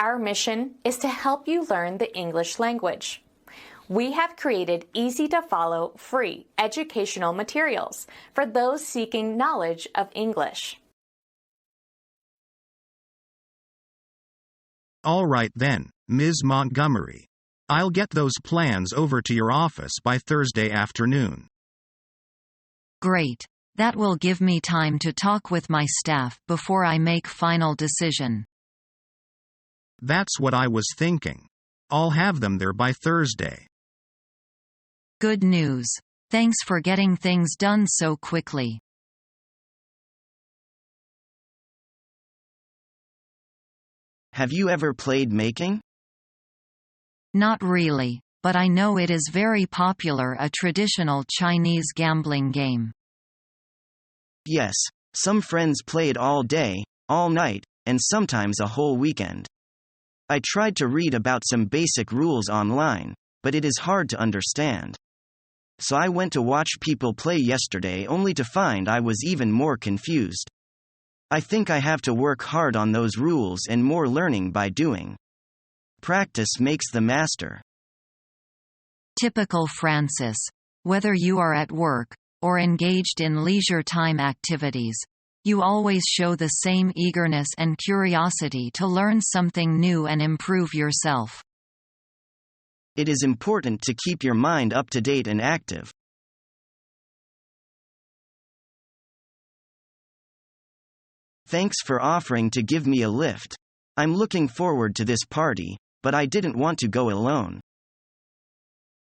Our mission is to help you learn the English language. We have created easy-to-follow, free educational materials for those seeking knowledge of English. All right then, Ms. Montgomery. I'll get those plans over to your office by Thursday afternoon. Great. That will give me time to talk with my staff before I make final decision. That's what I was thinking. I'll have them there by Thursday. Good news. Thanks for getting things done so quickly. Have you ever played making? Not really, but I know it is very popular, a traditional Chinese gambling game. Yes, some friends play it all day, all night, and sometimes a whole weekend. I tried to read about some basic rules online, but it is hard to understand. So I went to watch people play yesterday only to find I was even more confused. I think I have to work hard on those rules and more learning by doing. Practice makes the master. Typical Francis. Whether you are at work or engaged in leisure time activities, you always show the same eagerness and curiosity to learn something new and improve yourself. It is important to keep your mind up to date and active. Thanks for offering to give me a lift. I'm looking forward to this party, but I didn't want to go alone.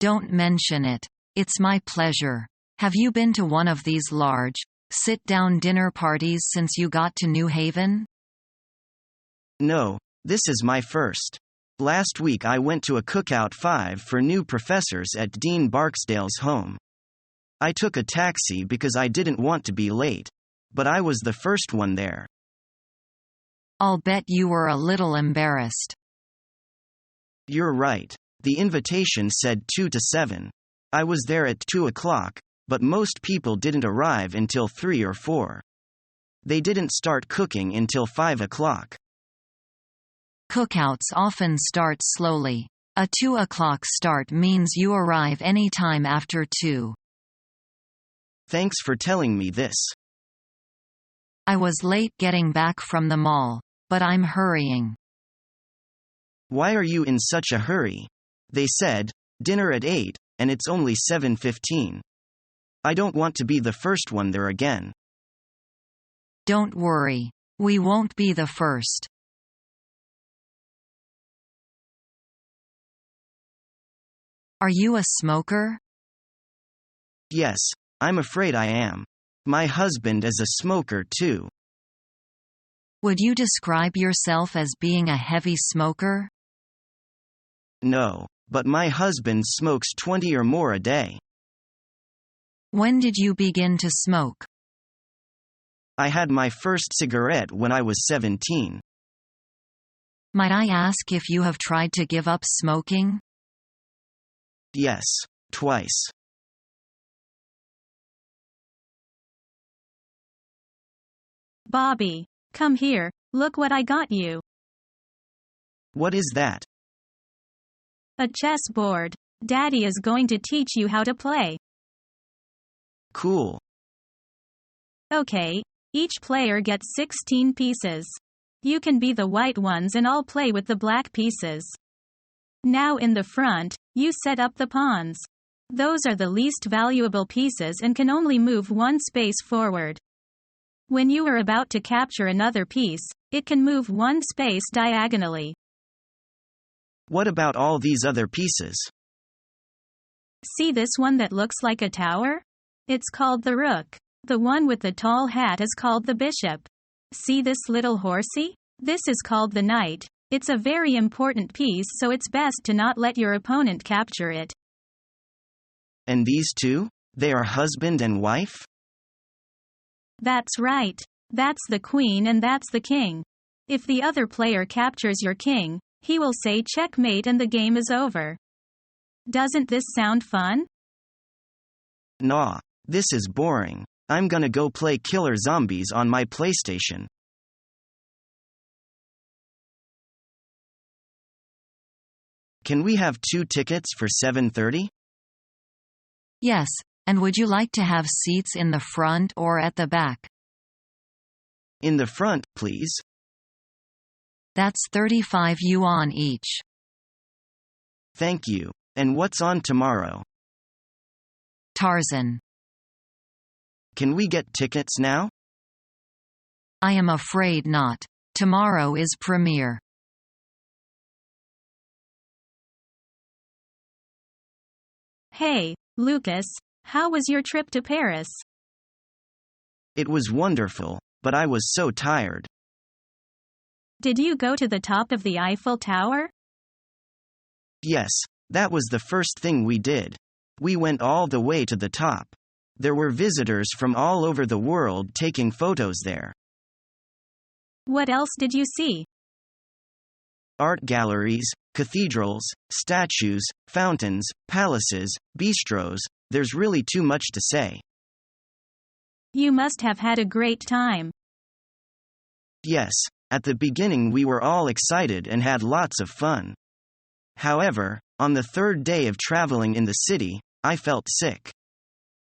Don't mention it. It's my pleasure. Have you been to one of these large, sit-down dinner parties since you got to New Haven? No, this is my first. Last week I went to a cookout 5 for new professors at Dean Barksdale's home. I took a taxi because I didn't want to be late, but I was the first one there. I'll bet you were a little embarrassed. You're right. The invitation said 2 to 7. I was there at 2 o'clock, but most people didn't arrive until 3 or 4. They didn't start cooking until 5 o'clock. Cookouts often start slowly. A 2 o'clock start means you arrive any time after 2. Thanks for telling me this. I was late getting back from the mall, but I'm hurrying. Why are you in such a hurry? They said, dinner at 8, and it's only 7:15. I don't want to be the first one there again. Don't worry. We won't be the first. Are you a smoker? Yes, I'm afraid I am. My husband is a smoker too. Would you describe yourself as being a heavy smoker? No, but my husband smokes 20 or more a day. When did you begin to smoke? I had my first cigarette when I was 17. Might I ask if you have tried to give up smoking? Yes, twice. Bobby, come here, look what I got you. What is that? A chessboard. Daddy is going to teach you how to play. Cool. Okay, each player gets 16 pieces. You can be the white ones and I'll play with the black pieces. Now in the front, you set up the pawns. Those are the least valuable pieces and can only move one space forward. When you are about to capture another piece, it can move one space diagonally. What about all these other pieces? See this one that looks like a tower? It's called the rook. The one with the tall hat is called the bishop. See this little horsey? This is called the knight. It's a very important piece, so it's best to not let your opponent capture it. And these two? They are husband and wife? That's right. That's the queen and that's the king. If the other player captures your king, he will say checkmate and the game is over. Doesn't this sound fun? Nah, this is boring. I'm gonna go play Killer Zombies on my PlayStation. Can we have 2 tickets for 7:30? Yes, and would you like to have seats in the front or at the back? In the front, please. That's 35 yuan each. Thank you. And what's on tomorrow? Tarzan. Can we get tickets now? I am afraid not. Tomorrow is premiere. Hey, Lucas, how was your trip to Paris? It was wonderful, but I was so tired. Did you go to the top of the Eiffel Tower? Yes, that was the first thing we did. We went all the way to the top. There were visitors from all over the world taking photos there. What else did you see? Art galleries, cathedrals, statues, fountains, palaces, bistros, there's really too much to say. You must have had a great time. Yes, at the beginning we were all excited and had lots of fun. However, on the 3rd day of traveling in the city, I felt sick.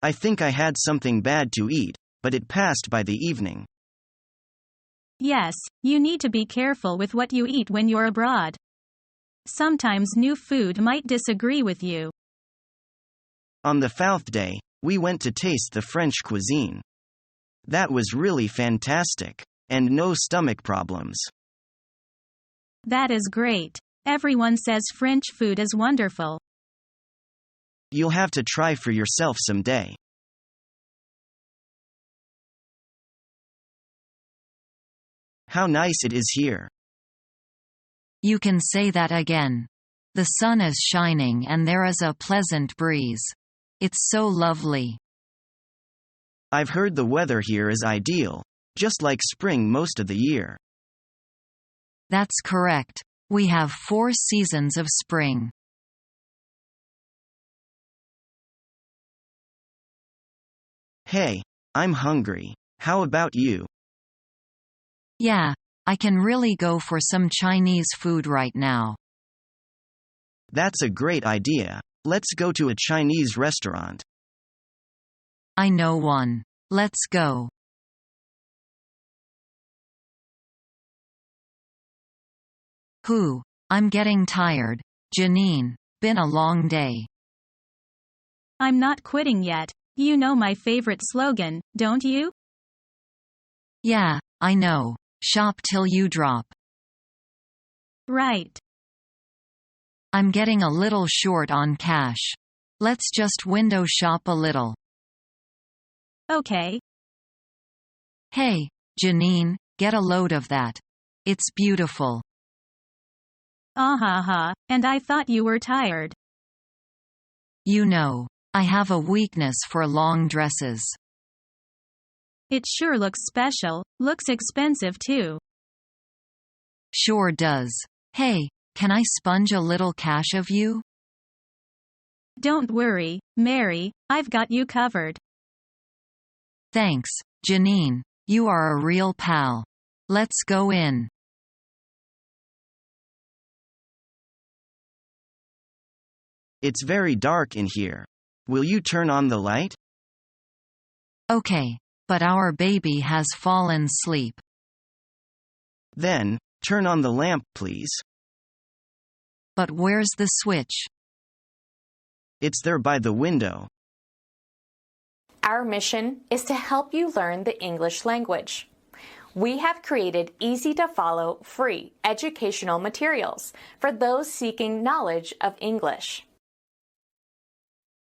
I think I had something bad to eat, but it passed by the evening. Yes, you need to be careful with what you eat when you're abroad. Sometimes new food might disagree with you. On the 4th day, we went to taste the French cuisine. That was really fantastic, and no stomach problems. That is great. Everyone says French food is wonderful. You'll have to try for yourself someday. How nice it is here. You can say that again. The sun is shining and there is a pleasant breeze. It's so lovely. I've heard the weather here is ideal, just like spring most of the year. That's correct. We have 4 seasons of spring. Hey, I'm hungry. How about you? Yeah, I can really go for some Chinese food right now. That's a great idea. Let's go to a Chinese restaurant. I know one. Let's go. I'm getting tired. Janine, been a long day. I'm not quitting yet. You know my favorite slogan, don't you? Yeah, I know. Shop till you drop. Right. I'm getting a little short on cash. Let's just window shop a little. Okay. Hey, Janine, get a load of that. It's beautiful. And I thought you were tired. You know, I have a weakness for long dresses. It sure looks special, looks expensive too. Sure does. Hey, can I sponge a little cash of you? Don't worry, Mary, I've got you covered. Thanks, Janine. You are a real pal. Let's go in. It's very dark in here. Will you turn on the light? Okay, but our baby has fallen asleep. Then, turn on the lamp, please. But where's the switch? It's there by the window. Our mission is to help you learn the English language. We have created easy-to-follow, free educational materials for those seeking knowledge of English.